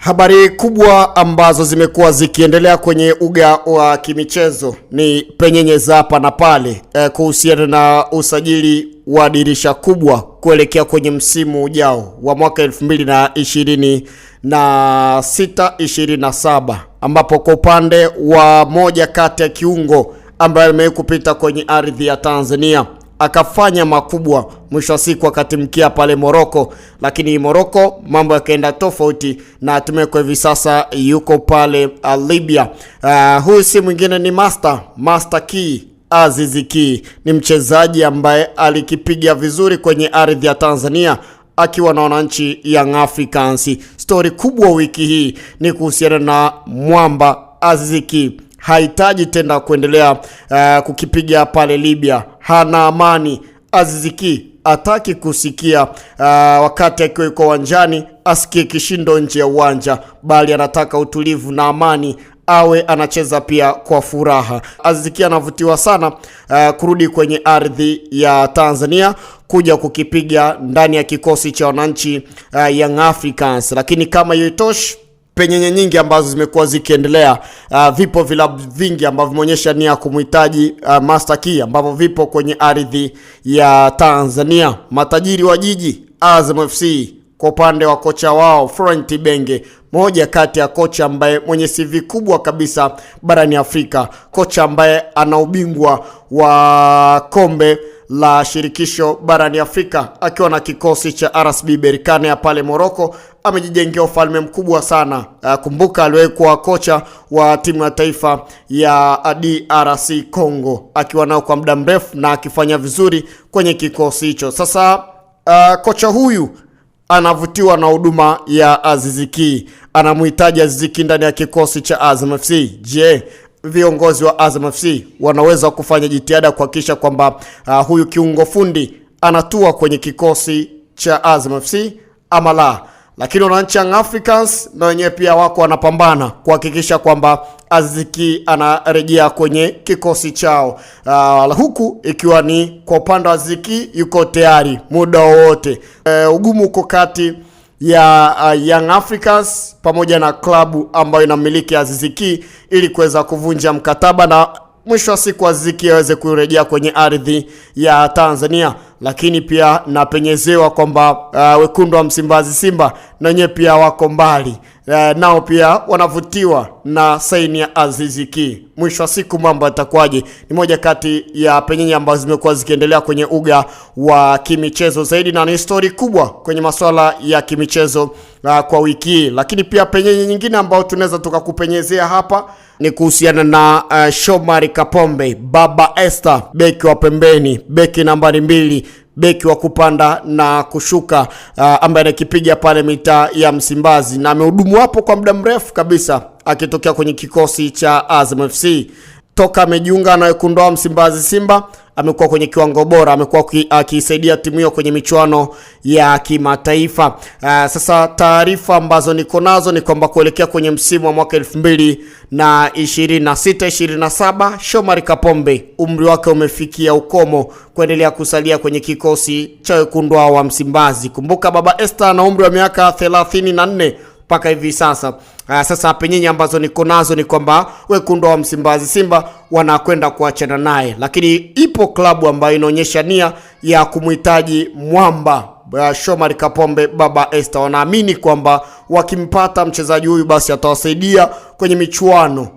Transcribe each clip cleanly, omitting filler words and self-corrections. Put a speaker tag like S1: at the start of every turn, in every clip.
S1: Habari kubwa ambazo zimekuwa zikiendelea kwenye uga wa kimichezo ni penyenyeza hapa na pale kuhusiana na usajili wa dirisha kubwa kuelekea kwenye msimu ujao wa mwaka 2026-27 ambapo kwa upande wa moja kati ya kiungo ambaye amekupita kwenye ardhi ya Tanzania akafanya makubwa mwisho wa siku akatimkia pale Morocco, lakini Morocco mambo yakaenda tofauti na hatimaye kwa hivi sasa yuko pale Libya. Huyu si mwingine ni Master Key. Aziz Ki ni mchezaji ambaye alikipiga vizuri kwenye ardhi ya Tanzania akiwa na wananchi Young Africans. Story kubwa wiki hii ni kuhusiana na mwamba Aziz Ki. Hahitaji tena kuendelea kukipiga pale Libya. Hana amani. Aziz Ki hataki kusikia wakati akiwa yuko uwanjani asikie kishindo nje ya uwanja, bali anataka utulivu na amani, awe anacheza pia kwa furaha. Aziz Ki anavutiwa sana kurudi kwenye ardhi ya Tanzania kuja kukipiga ndani ya kikosi cha wananchi Young Africans. Lakini kama yoitoshi, penyenye nyingi ambazo zimekuwa zikiendelea, vipo vilabu vingi ambavyo vimeonyesha nia kumhitaji Master Key ambavyo vipo kwenye ardhi ya Tanzania. Matajiri wa jiji Azam FC kwa upande wa kocha wao Florent Ibenge, moja kati ya kocha ambaye mwenye CV kubwa kabisa barani Afrika, kocha ambaye ana ubingwa wa kombe la shirikisho barani Afrika akiwa na kikosi cha RSB Berkane ya pale Morocco. Amejijengea ufalme mkubwa sana. Kumbuka aliwahi kuwa kocha wa timu ya taifa ya DRC Congo akiwa nao kwa muda mrefu na akifanya vizuri kwenye kikosi hicho. Sasa kocha huyu anavutiwa na huduma ya Aziz Ki, anamhitaji Aziz Ki ndani ya kikosi cha Azam FC. Je, viongozi wa Azam FC wanaweza kufanya jitihada kuhakikisha kwamba huyu kiungo fundi anatua kwenye kikosi cha Azam FC ama la? Lakini wananchi Young Africans na wenyewe pia wako wanapambana kuhakikisha kwamba Aziz Ki anarejea kwenye kikosi chao. Huku ikiwa ni kwa upande wa Aziz Ki yuko tayari muda wowote. Ugumu uko kati ya Young Africans pamoja na klabu ambayo inamiliki Aziz Ki ili kuweza kuvunja mkataba na mwisho wa siku Aziz Ki aweze kurejea kwenye ardhi ya Tanzania. Lakini pia napenyezewa kwamba wekundu wa Msimbazi Simba na wenyewe pia wako mbali, nao pia wanavutiwa na saini ya Aziz Ki. Mwisho wa siku mambo yatakuwaje? Ni moja kati ya penyenye ambazo zimekuwa zikiendelea kwenye uga wa kimichezo zaidi, na ni story kubwa kwenye masuala ya kimichezo kwa wiki hii. Lakini pia penyenye nyingine ambao tunaweza tukakupenyezea hapa ni kuhusiana na Shomari Kapombe, Baba Esther, beki wa pembeni, beki nambari 2, beki wa kupanda na kushuka, ambaye anakipiga pale mitaa ya Msimbazi na amehudumu hapo kwa muda mrefu kabisa akitokea kwenye kikosi cha Azam FC. Toka amejiunga na wekundu wa Msimbazi Simba amekuwa kwenye kiwango bora, amekuwa akisaidia timu hiyo kwenye michuano ya kimataifa. Sasa taarifa ambazo niko nazo ni kwamba kuelekea kwenye msimu wa mwaka 2026-27 Shomari Kapombe umri wake umefikia ukomo kuendelea kusalia kwenye kikosi cha wekundu wa Msimbazi. Kumbuka Baba Esther ana umri wa miaka 34 mpaka hivi sasa. Sasa penyenye ambazo niko nazo ni kwamba wekundu wa Msimbazi Simba wanakwenda kuachana naye, lakini ipo klabu ambayo inaonyesha nia ya kumhitaji mwamba Shomari Kapombe, Baba Esther. Wanaamini kwamba wakimpata mchezaji huyu basi atawasaidia kwenye michuano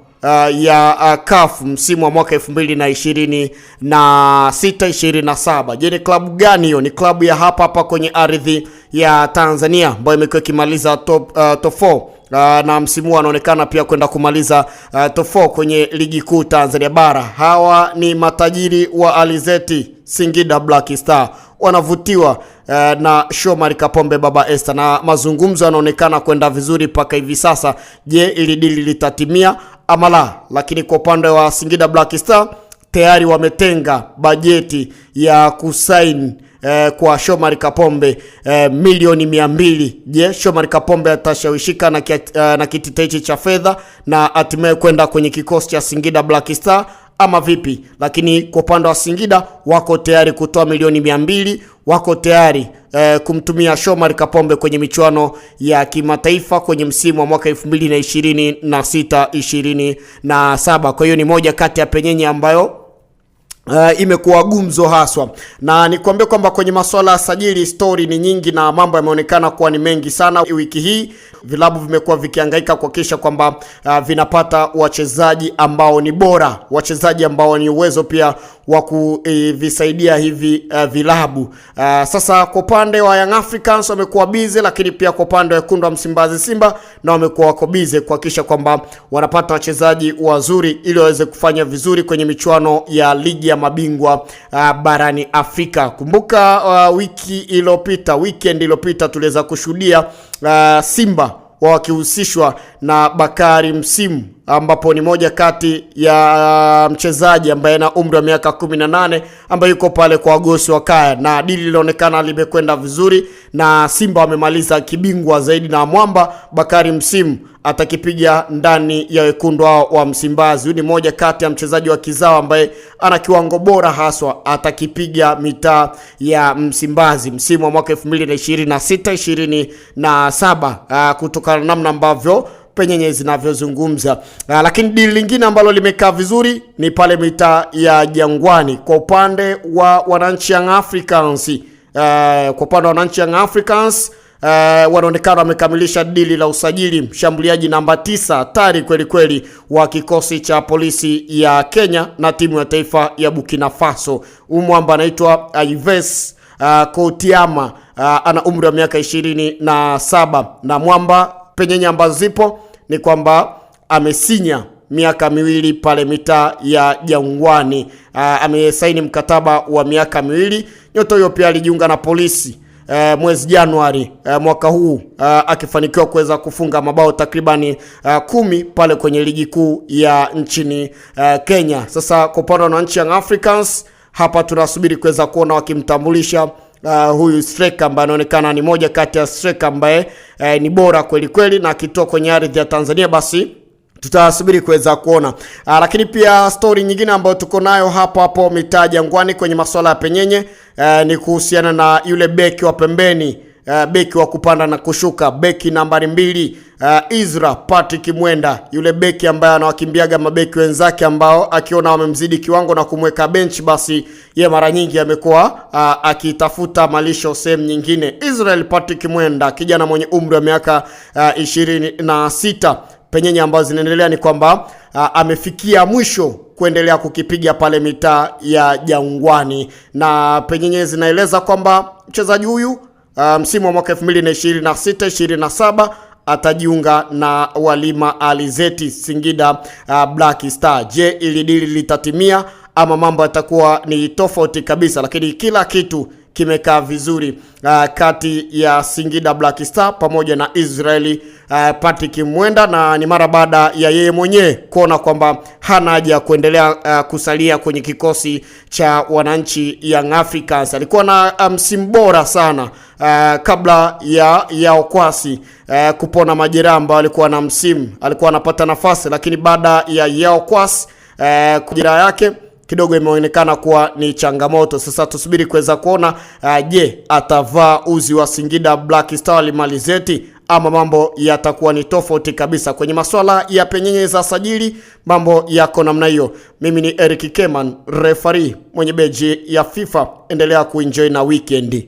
S1: ya CAF msimu wa mwaka 2026-27. Je, ni klabu gani hiyo? Ni klabu ya hapa kwenye ardhi ya Tanzania ambayo imekuwa ikimaliza top 4 na msimu anaonekana pia kwenda kumaliza top 4 kwenye ligi kuu Tanzania bara. Hawa ni matajiri wa Alizeti Singida Black Star. Wanavutiwa na Shomari Kapombe, Baba Esther, na mazungumzo yanaonekana kwenda vizuri mpaka hivi sasa. Je, ili dili litatimia ama la? Lakini kwa upande wa Singida Black Star tayari wametenga bajeti ya kusaini kwa Shomari Kapombe milioni 200. Je, Shomari Kapombe atashawishika na kitita cha fedha na hatimaye kwenda kwenye kikosi cha Singida Black Star ama vipi? Lakini kwa upande wa Singida wako tayari kutoa milioni 200 wako tayari kumtumia Shomari Kapombe kwenye michuano ya kimataifa kwenye msimu wa mwaka 2026-27. Kwa hiyo ni moja kati ya penyenye ambayo imekuwa gumzo haswa, na nikwambie kwamba kwenye masuala ya sajili story ni nyingi na mambo yameonekana kuwa ni mengi sana. Wiki hii vilabu vimekuwa vikihangaika kuhakikisha kwamba vinapata wachezaji ambao ni bora, wachezaji ambao ni uwezo pia wa kuvisaidia hivi vilabu. Sasa kwa upande wa Young Africans wamekuwa busy, lakini pia kwa upande wa Wekundu wa Msimbazi Simba na wamekuwa wako busy kuhakikisha kwamba wanapata wachezaji wazuri ili waweze kufanya vizuri kwenye michuano ya ligi ya mabingwa barani Afrika. Kumbuka weekend iliyopita tuliweza kushuhudia Simba wakihusishwa na Bakari Msimu, ambapo ni moja kati ya mchezaji ambaye ana umri wa miaka 18 ambaye yuko pale kwa Agosi wa Kaya, na dili lilionekana limekwenda vizuri na Simba wamemaliza kibingwa zaidi, na mwamba Bakari Msimu atakipiga ndani ya Wekundu wa Msimbazi. Huyu ni moja kati ya mchezaji wa kizao ambaye ana kiwango bora haswa, atakipiga mitaa ya Msimbazi msimu wa mwaka 2026-27 kutokana na namna ambavyo penyenye zinavyozungumza. Lakini dili lingine ambalo limekaa vizuri ni pale mitaa ya Jangwani kwa upande wa wananchi Young Africans. Wanaonekana wamekamilisha dili la usajili mshambuliaji namba 9 hatari kweli kweli wa kikosi cha polisi ya Kenya na timu ya taifa ya Burkina Faso. Mwamba anaitwa Yves Kotiama, ana umri wa miaka 27, na mwamba penyenye ambazo zipo ni kwamba amesinya miaka 2 pale mitaa ya Jangwani. Amesaini mkataba wa miaka 2. Nyota huyo pia alijiunga na polisi mwezi Januari mwaka huu, akifanikiwa kuweza kufunga mabao takribani 10 pale kwenye ligi kuu ya nchini Kenya. Sasa kwa upande wa nchi Young Africans, hapa tunasubiri kuweza kuona wakimtambulisha huyu striker ambaye anaonekana ni moja kati ya striker ambaye ni bora kweli kweli, na akitoa kwenye ardhi ya Tanzania basi tutasubiri kuweza kuona. Lakini pia story nyingine ambayo tuko nayo hapo mitaa Jangwani kwenye masuala ya penyenye ni kuhusiana na yule beki wa pembeni, beki wa kupanda na kushuka, beki nambari 2, Isra Patrick Mwenda, yule beki ambaye anawakimbiaga mabeki wenzake ambao akiona wamemzidi kiwango na kumweka bench, basi ye mara nyingi amekuwa akitafuta malisho sehemu nyingine. Israel Patrick Mwenda, kijana mwenye umri wa miaka 26, penyenye ambazo zinaendelea ni kwamba amefikia mwisho kuendelea kukipiga pale mitaa ya Jangwani, na penyenye zinaeleza kwamba mchezaji huyu msimu wa mwaka 2026-27 atajiunga na Walima Alizeti Singida Black Star. Je, ili dili litatimia ama mambo yatakuwa ni tofauti kabisa? Lakini kila kitu kimekaa vizuri kati ya Singida Black Star pamoja na Israeli Patrick Mwenda, na ni mara baada ya yeye mwenyewe kuona kwamba hana haja kuendelea kusalia kwenye kikosi cha wananchi Young Africans. Alikuwa na msimu bora sana kabla ya Okwasi kupona majeraha ambayo alikuwa na msimu, alikuwa anapata nafasi, lakini baada ya Okwasi majeraha yake kidogo imeonekana kuwa ni changamoto. Sasa tusubiri kuweza kuona je, atavaa uzi wa Singida Black Star Alizeti ama mambo yatakuwa ni tofauti kabisa. Kwenye masuala ya penyenye za sajili mambo yako namna hiyo. Mimi ni Eric Keman, referee mwenye beji ya FIFA. Endelea kuenjoy na weekend.